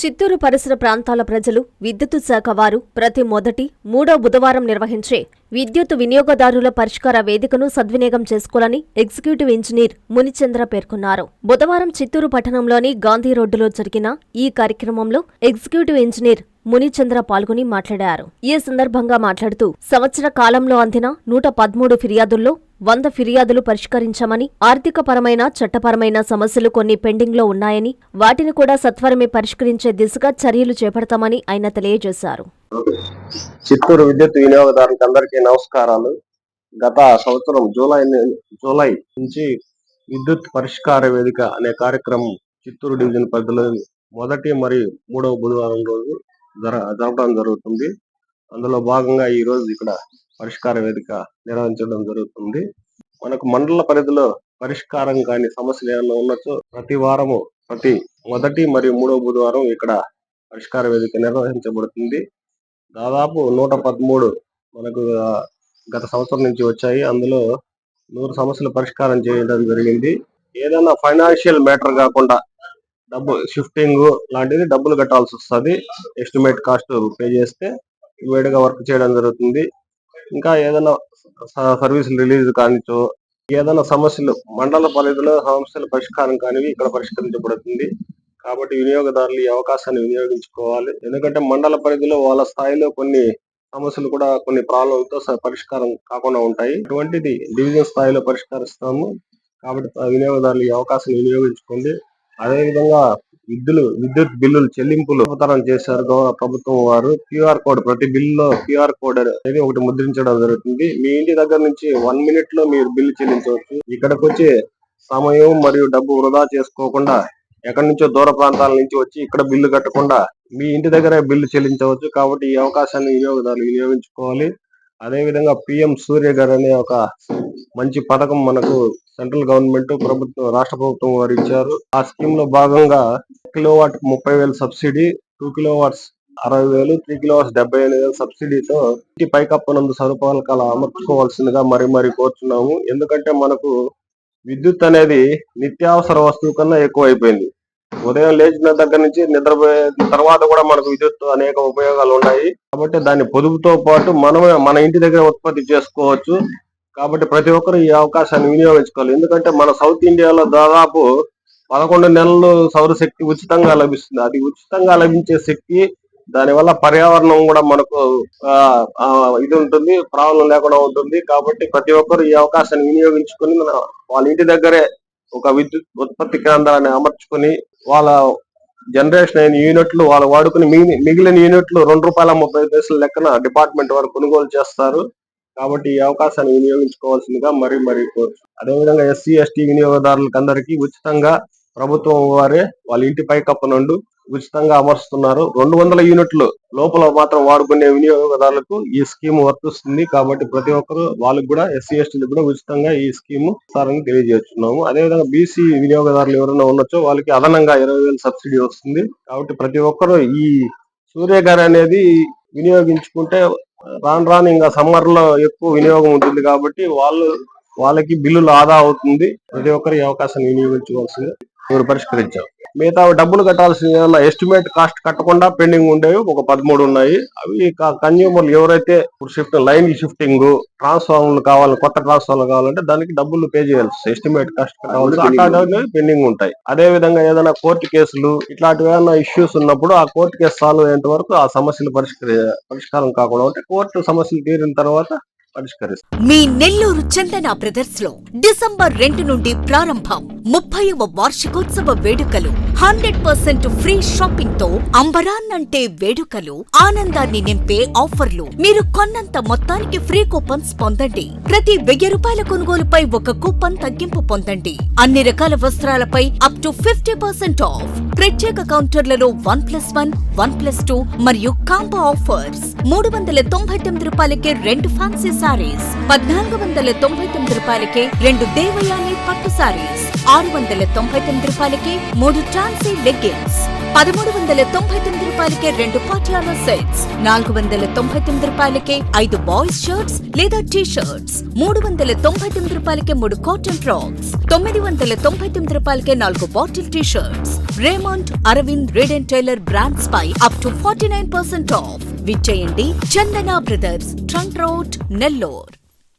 చిత్తూరు పరిసర ప్రాంతాల ప్రజలు విద్యుత్ శాఖ వారు ప్రతి మొదటి, మూడో బుధవారం నిర్వహించే విద్యుత్ వినియోగదారుల పరిష్కార వేదికను సద్వినియోగం చేసుకోవాలని ఎగ్జిక్యూటివ్ ఇంజనీర్ మునిచంద్ర పేర్కొన్నారు. బుధవారం చిత్తూరు పట్టణంలోని గాంధీ రోడ్డులో జరిగిన ఈ కార్యక్రమంలో ఎగ్జిక్యూటివ్ ఇంజనీర్ మునిచంద్ర పాల్గొని మాట్లాడారు. ఈ సందర్భంగా మాట్లాడుతూ సంవత్సర కాలంలో అందిన 113 ఫిర్యాదుల్లో 100 ఫిర్యాదులు పరిష్కరించామని, ఆర్థికపరమైన, చట్టపరమైన సమస్యలు కొన్ని పెండింగ్లో ఉన్నాయని, వాటిని కూడా సత్వరమే పరిష్కరించే దిశగా చర్యలు చేపడతామని ఆయన తెలియజేశారు. చిత్తూరు విద్యుత్ వినియోగదారులకు అందరికీ నమస్కారాలు. గత సంవత్సరం జూలై నుంచి విద్యుత్ పరిష్కార వేదిక అనే కార్యక్రమం చిత్తూరు డివిజన్ పరిధిలోని మొదటి మరియు మూడవ బుధవారం రోజు జరపడం జరుగుతుంది. అందులో భాగంగా ఈ రోజు ఇక్కడ పరిష్కార వేదిక నిర్వహించడం జరుగుతుంది. మనకు మండల పరిధిలో పరిష్కారం కాని సమస్యలు ఏమైనా ఉన్నచో ప్రతి వారము ప్రతి మొదటి మరియు మూడవ బుధవారం ఇక్కడ పరిష్కార వేదిక నిర్వహించబడుతుంది. దాదాపు 113 మనకు గత సంవత్సరం నుంచి వచ్చాయి. అందులో 100 సమస్యలు పరిష్కారం చేయడం జరిగింది. ఏదైనా ఫైనాన్షియల్ మ్యాటర్ కాకుండా డబ్బు షిఫ్టింగ్ లాంటిది డబ్బులు కట్టాల్సి వస్తుంది. ఎస్టిమేట్ కాస్ట్ పే చేస్తే ఇమీడియట్ గా వర్క్ చేయడం జరుగుతుంది. ఇంకా ఏదైనా సర్వీసులు రిలీజ్ కానిచో, ఏదైనా సమస్యలు మండల పరిధిలో సమస్యల పరిష్కారం కానివి ఇక్కడ పరిష్కరించబడుతుంది. కాబట్టి వినియోగదారులు ఈ అవకాశాన్ని వినియోగించుకోవాలి. ఎందుకంటే మండల పరిధిలో వాళ్ళ స్థాయిలో కొన్ని సమస్యలు కూడా కొన్ని ప్రాబ్లంతో పరిష్కారం కాకుండా ఉంటాయి. అటువంటిది డివిజన్ స్థాయిలో పరిష్కరిస్తాము. కాబట్టి వినియోగదారులు ఈ అవకాశాన్ని వినియోగించుకోండి. అదేవిధంగా విద్యుత్ బిల్లులు చెల్లింపులు అవతరణ చేశారు గౌరవ ప్రభుత్వం వారు. QR కోడ్, ప్రతి బిల్లులో QR కోడ్ అనేది ఒకటి ముద్రించడం జరుగుతుంది. మీ ఇంటి దగ్గర నుంచి 1 minute లో మీరు బిల్లు చెల్లించవచ్చు. ఇక్కడికి వచ్చి సమయం మరియు డబ్బు వృధా చేసుకోకుండా ఎక్కడి నుంచో దూర ప్రాంతాల నుంచి వచ్చి ఇక్కడ బిల్లు కట్టకుండా మీ ఇంటి దగ్గరే బిల్లు చెల్లించవచ్చు. కాబట్టి ఈ అవకాశాన్ని వినియోగదారులు వినియోగించుకోవాలి. అదేవిధంగా PM సూర్య గారు అనే ఒక మంచి పథకం మనకు సెంట్రల్ గవర్నమెంట్ రాష్ట్ర ప్రభుత్వం వారు ఇచ్చారు. ఆ స్కీమ్ లో భాగంగా కిలోవాట్ 30,000 సబ్సిడీ, 2 kilowatts 60,000, 3 kilowatts 75,000 సబ్సిడీతో ఇంటి పైకప్పునందు సదుపాయాలు అమర్చుకోవాల్సిందిగా మరి కోరుతున్నాము. ఎందుకంటే మనకు విద్యుత్ అనేది నిత్యావసర వస్తువు కన్నా ఎక్కువ అయిపోయింది. ఉదయం లేచిన దగ్గర నుంచి నిద్రపోయే తర్వాత కూడా మనకు విద్యుత్ అనేక ఉపయోగాలు ఉన్నాయి. కాబట్టి దాని పొదుపుతో పాటు మనమే మన ఇంటి దగ్గర ఉత్పత్తి చేసుకోవచ్చు. కాబట్టి ప్రతి ఒక్కరు ఈ అవకాశాన్ని వినియోగించుకోవాలి. ఎందుకంటే మన సౌత్ ఇండియాలో దాదాపు 11 నెలలు సౌరశక్తి ఉచితంగా లభిస్తుంది. అది ఉచితంగా లభించే శక్తి, దానివల్ల పర్యావరణం కూడా మనకు ఇది ఉంటుంది, ప్రాబ్లం లేకుండా ఉంటుంది. కాబట్టి ప్రతి ఒక్కరు ఈ అవకాశాన్ని వినియోగించుకొని వాళ్ళ ఇంటి దగ్గరే ఒక విద్యుత్ ఉత్పత్తి కేంద్రాన్ని అమర్చుకొని వాళ్ళ జనరేషన్ అయిన యూనిట్లు వాళ్ళు వాడుకుని మిగిలిన యూనిట్లు ₹2.30 లెక్కన డిపార్ట్మెంట్ వారు కొనుగోలు చేస్తారు. కాబట్టి ఈ అవకాశాన్ని వినియోగించుకోవాల్సిందిగా మరి కోరుచు. అదేవిధంగా SC, ST వినియోగదారులకు అందరికీ ఉచితంగా ప్రభుత్వం వారే వాళ్ళ ఇంటి పైకప్పు నుండి ఉచితంగా అమర్చుతున్నారు. 200 యూనిట్లు లోపల మాత్రం వాడుకునే వినియోగదారులకు ఈ స్కీమ్ వర్తిస్తుంది. కాబట్టి ప్రతి ఒక్కరు వాళ్ళకు కూడా SC, ST కూడా ఉచితంగా ఈ స్కీమ్ ఇస్తారని తెలియజేస్తున్నాము. అదేవిధంగా BC వినియోగదారులు ఎవరైనా ఉండొచ్చో వాళ్ళకి అదనంగా 20,000 సబ్సిడీ వస్తుంది. కాబట్టి ప్రతి ఒక్కరు ఈ సూర్య గారు అనేది వినియోగించుకుంటే రాను ఇంకా సమ్మర్ లో ఎక్కువ వినియోగం ఉంటుంది. కాబట్టి వాళ్ళకి బిల్లులు ఆదా అవుతుంది. ప్రతి ఒక్కరు ఈ అవకాశాన్ని వినియోగించుకోవాల్సింది పరిష్కరించాం. మిగతా డబ్బులు కట్టాల్సిన ఎస్టిమేట్ కాస్ట్ కట్టకుండా పెండింగ్ ఉండేవి ఒక 13 ఉన్నాయి. అవి కన్జ్యూమర్లు ఎవరైతే లైన్ షిఫ్టింగ్, ట్రాన్స్ఫార్మర్లు కావాలి, కొత్త ట్రాన్స్ఫార్మర్లు కావాలంటే దానికి డబ్బులు పే చేయాల్సి, ఎస్టిమేట్ కాస్ట్ కట్టాల్సి అట్లాంటివి పెండింగ్ ఉంటాయి. అదే విధంగా ఏదైనా కోర్టు కేసులు ఇట్లాంటివి ఏమైనా ఇష్యూస్ ఉన్నప్పుడు ఆ కోర్టు కేసు సాల్వ్ అయ్యేంత వరకు ఆ సమస్యలు పరిష్కారం కాకుండా ఉంటే కోర్టు సమస్యలు తీరిన తర్వాత పరిష్కరిస్తారు. మీ నెల్లూరు చందన బ్రదర్స్ లో డిసెంబర్ 2 నుండి ప్రారంభం 30వ వార్షికోత్సవ వేడుకలు. 100% ఫ్రీ షాపింగ్ తో అంబరాన్నంటే వేడుకలు, ఆనందాన్ని నింపే ఆఫర్లు. మీరు కొన్నంత మొత్తానికి ఫ్రీ కూపన్స్ పొందండి. ప్రతి ₹1000 కొనుగోలుపై ఒక కూపన్ తగ్గింపు పొందండి. అన్ని రకాల వస్త్రాలపై అప్ టు 50% ఆఫ్. ప్రత్యేక కౌంటర్లలో 1+1, 1+2 మరియు కాంబో ఆఫర్స్. ₹399కే 2 ఫ్యాన్సీ సారీస్, ₹1,499కే 2 దేవయాని పట్టు సారీస్, ₹699కే 3 ఝాన్సీ లెగ్గిన్స్, 1399 రూపాయలకే 2 పాటియాలా సెట్స్, 499 రూపాయలకే 5 బాయ్స్ షర్ట్స్ లేదా టీ షర్ట్స్, 399 రూపాయలకే 3 కాటన్ ఫ్రాక్స్, 999 రూపాయలకే 4 bottle T shirts. Raymond, Arvind, Reid and Taylor brands పై అప్ టు 49% ఆఫ్. విచ్చేయండి Chandana Brothers, Trunk Road, Nellore.